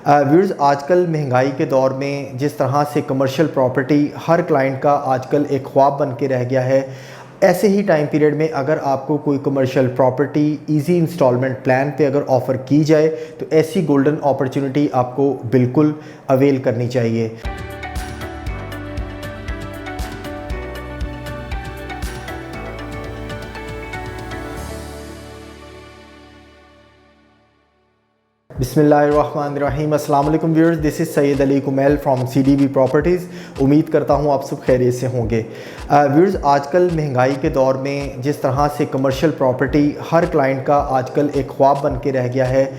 Viewers, आजकल महंगाई के दौर में जिस तरह से कमर्शियल प्रॉपर्टी हर क्लाइंट का आजकल एक ख्वाब बन के रह गया है, ऐसे ही टाइम पीरियड में अगर आपको कोई commercial property easy instalment plan पे अगर ऑफ़र की जाए तो ऐसी गोल्डन अपॉर्चुनिटी आपको बिल्कुल अवेल करनी चाहिए। बिस्मिल्लाहिर्रहमानिर्रहीम। अस्सलाम वालेकुम viewers, this is Syed Ali Kumail from CDB properties. उम्मीद करता हूँ आप सब खैरियत से होंगे। व्यूअर्स, आजकल महंगाई के दौर में जिस तरह से कमर्शियल प्रॉपर्टी हर क्लाइंट का आजकल एक ख्वाब बन के रह गया है,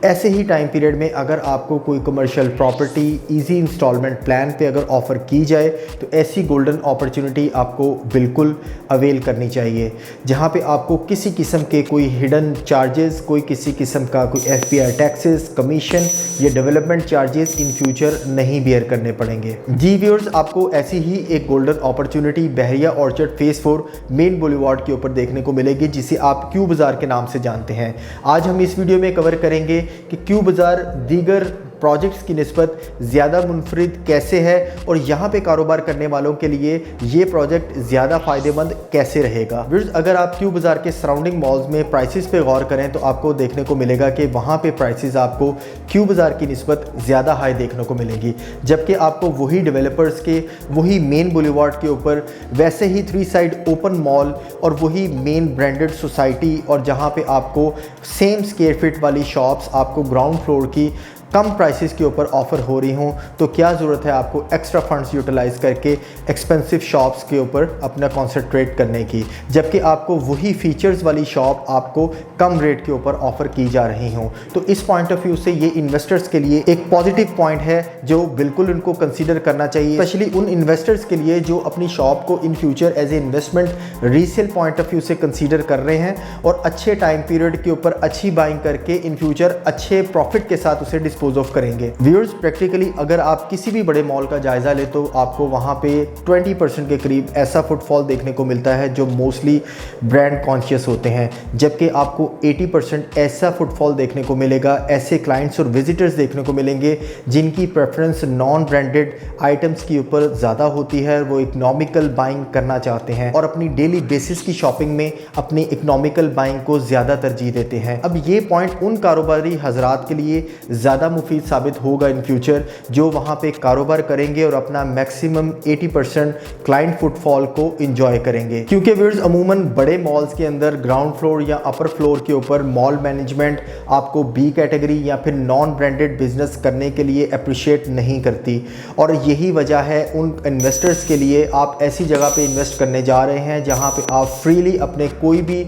ऐसे ही टाइम पीरियड में अगर आपको कोई commercial property easy instalment plan पे अगर ऑफ़र की जाए तो ऐसी गोल्डन अपॉर्चुनिटी आपको बिल्कुल अवेल करनी चाहिए, जहां पे आपको किसी किस्म के कोई हिडन चार्जेस, कोई किसी किस्म का कोई FBI टैक्सेस, कमीशन या डेवलपमेंट चार्जेस इन फ्यूचर नहीं बेयर करने पड़ेंगे। जी व्यूअर्स, आपको ऐसी ही एक गोल्डन अपॉर्चुनिटी बहरिया ऑर्चर्ड फेज़ 4 मेन बुलेवार्ड के ऊपर देखने को मिलेगी, जिसे आप क्यू बाज़ार के नाम से जानते हैं। आज हम इस वीडियो में कवर करेंगे कि क्यू बाज़ार दीगर प्रोजेक्ट्स की निस्बत ज़्यादा मुनफरिद कैसे है और यहाँ पे कारोबार करने वालों के लिए ये प्रोजेक्ट ज़्यादा फ़ायदेमंद कैसे रहेगा। व्यूअर्स, अगर आप क्यू बाज़ार के सराउंडिंग मॉल्स में प्राइसेस पे गौर करें तो आपको देखने को मिलेगा कि वहाँ पे प्राइसेस आपको क्यू बाज़ार की निस्बत ज़्यादा हाई देखने को मिलेंगी, जबकि आपको वही डेवलपर्स के वही मेन बुलेवार्ड के ऊपर वैसे ही 3 साइड ओपन मॉल और वही मेन ब्रांडेड सोसाइटी और जहाँ पे आपको सेम स्क्वायर फीट वाली शॉप्स आपको ग्राउंड फ्लोर की कम प्राइसेस के ऊपर ऑफ़र हो रही हों, तो क्या ज़रूरत है आपको एक्स्ट्रा फंड्स यूटिलाइज़ करके एक्सपेंसिव शॉप्स के ऊपर अपना कॉन्सेंट्रेट करने की, जबकि आपको वही फीचर्स वाली शॉप आपको कम रेट के ऊपर ऑफ़र की जा रही हों। तो इस पॉइंट ऑफ व्यू से ये इन्वेस्टर्स के लिए एक पॉजिटिव पॉइंट है जो बिल्कुल उनको कंसिडर करना चाहिए, स्पेशली उन इन्वेस्टर्स के लिए जो अपनी शॉप को in future as a investment resale point of view से कंसिडर कर रहे हैं और अच्छे टाइम पीरियड के ऊपर अच्छी बाइंग करके इन फ्यूचर अच्छे प्रॉफिट के साथ उसे डिस्पोज ऑफ करेंगे। व्यूअर्स, प्रैक्टिकली अगर आप किसी भी बड़े मॉल का जायजा ले तो आपको वहां पे 20% के करीब ऐसा फुटफॉल देखने को मिलता है जो मोस्टली ब्रांड कॉन्शियस होते हैं, जबकि आपको 80% ऐसा फुटफॉल देखने को मिलेगा, ऐसे क्लाइंट्स और विजिटर्स देखने को मिलेंगे जिनकी प्रेफरेंस नॉन ब्रांडेड आइटम्स के ऊपर ज़्यादा होती है। वो इकोनॉमिकल बाइंग करना चाहते हैं और अपनी डेली बेसिस की शॉपिंग में अपनी इकोनॉमिकल बाइंग को ज़्यादा तरजीह देते हैं। अब ये पॉइंट उन कारोबारी हजरात के लिए ज़्यादा मुफीद साबित होगा इन फ्यूचर जो वहाँ पे कारोबार करेंगे और अपना मैक्सिमम 80% क्लाइंट फुटफॉल को इंजॉय करेंगे, क्योंकि व्यूअर्स अमूमन बड़े मॉल्स के अंदर ग्राउंड फ्लोर या अपर फ्लोर के ऊपर मॉल मैनेजमेंट आपको B कैटेगरी या फिर नॉन ब्रांडेड बिजनेस करने के लिए अप्रिशिएट नहीं करती, और यही वजह है उन इन्वेस्टर्स के लिए आप ऐसी जगह पे इन्वेस्ट करने जा रहे हैं जहाँ पे आप फ्रीली अपने कोई भी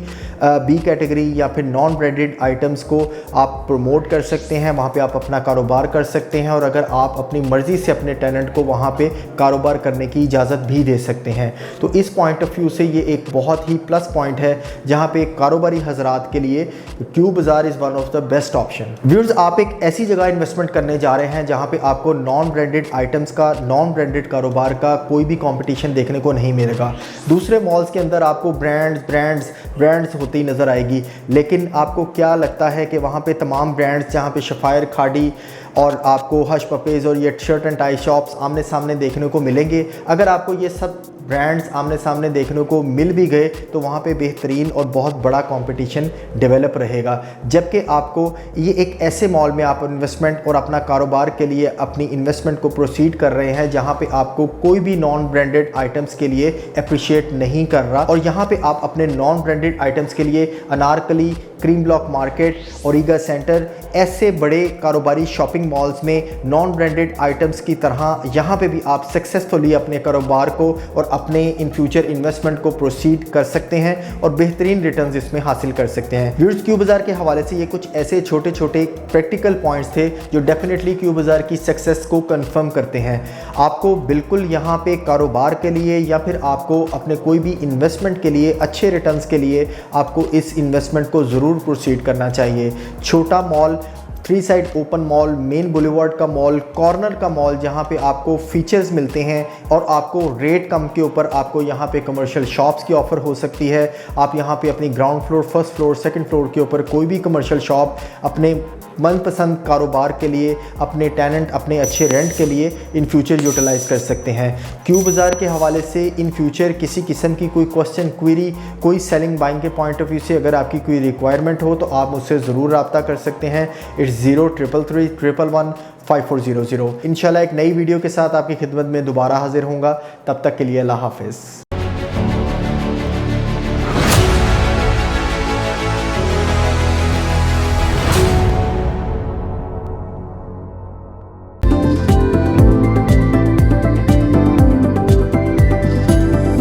B कैटेगरी या फिर नॉन ब्रांडेड आइटम्स को आप प्रमोट कर सकते हैं, वहाँ पे आप अपना कारोबार कर सकते हैं और अगर आप अपनी मर्ज़ी से अपने टेनेंट को वहाँ पे कारोबार करने की इजाज़त भी दे सकते हैं। तो इस पॉइंट ऑफ व्यू से ये एक बहुत ही प्लस पॉइंट है जहाँ पे कारोबारी हजरात के लिए क्यू बाज़ार is one of the best option. Viewers, आप एक ऐसी जगह इन्वेस्टमेंट करने जा रहे हैं जहाँ पे आपको नॉन ब्रांडेड आइटम्स का, नॉन ब्रांडेड कारोबार का कोई भी कॉम्पिटिशन देखने को नहीं मिलेगा। दूसरे मॉल्स के अंदर आपको ब्रांड्स होती नज़र आएगी, लेकिन आपको क्या लगता है कि वहाँ पे तमाम ब्रांड्स जहाँ पे शफायर खाड़ी और आपको हश पपेज और ये शर्ट एंड टाई शॉप्स आमने सामने देखने को मिलेंगे। अगर आपको ये सब ब्रांड्स आमने सामने देखने को मिल भी गए तो वहाँ पे बेहतरीन और बहुत बड़ा कंपटीशन डेवलप रहेगा, जबकि आपको ये एक ऐसे मॉल में आप इन्वेस्टमेंट और अपना कारोबार के लिए अपनी इन्वेस्टमेंट को प्रोसीड कर रहे हैं जहाँ पे आपको कोई भी नॉन ब्रांडेड आइटम्स के लिए अप्रिशिएट नहीं कर रहा, और यहाँ पे आप अपने नॉन ब्रांडेड आइटम्स के लिए Anarkali, Kareem block market, Auriga centre, ऐसे बड़े कारोबारी शॉपिंग मॉल्स में नॉन ब्रांडेड आइटम्स की तरह यहाँ पे भी आप सक्सेसफुली अपने कारोबार को और अपने इन फ्यूचर इन्वेस्टमेंट को प्रोसीड कर सकते हैं और बेहतरीन रिटर्न्स इसमें हासिल कर सकते हैं। व्यूअर्स, क्यू बाज़ार के हवाले से ये कुछ ऐसे छोटे छोटे प्रैक्टिकल पॉइंट्स थे जो डेफिनेटली क्यू बाज़ार की सक्सेस को कंफर्म करते हैं। आपको बिल्कुल यहाँ पे कारोबार के लिए या फिर आपको अपने कोई भी इन्वेस्टमेंट के लिए, अच्छे रिटर्न्स के लिए आपको इस इन्वेस्टमेंट को ज़रूर प्रोसीड करना चाहिए। छोटा mall, 3 side open mall, main boulevard का मॉल, कॉर्नर का मॉल जहाँ पे आपको फीचर्स मिलते हैं और आपको रेट कम के ऊपर आपको यहाँ पे कमर्शियल शॉप्स की ऑफ़र हो सकती है। आप यहाँ पे अपनी ground floor, first floor, second floor के ऊपर कोई भी कमर्शियल शॉप अपने मनपसंद कारोबार के लिए, अपने टेनेंट, अपने अच्छे रेंट के लिए इन फ्यूचर यूटिलाइज़ कर सकते हैं। क्यू बाज़ार के हवाले से इन फ्यूचर किसी किस्म की कोई क्वेश्चन, क्वेरी, कोई सेलिंग बाइंग के पॉइंट ऑफ व्यू से अगर आपकी कोई रिक्वायरमेंट हो तो आप मुझसे ज़रूर रब्ता कर सकते हैं। इट्स 0333115400। इंशाल्लाह एक नई वीडियो के साथ आपकी खिदमत में दोबारा हाजिर होऊंगा। तब तक के लिए अल्लाह हाफ़िज़।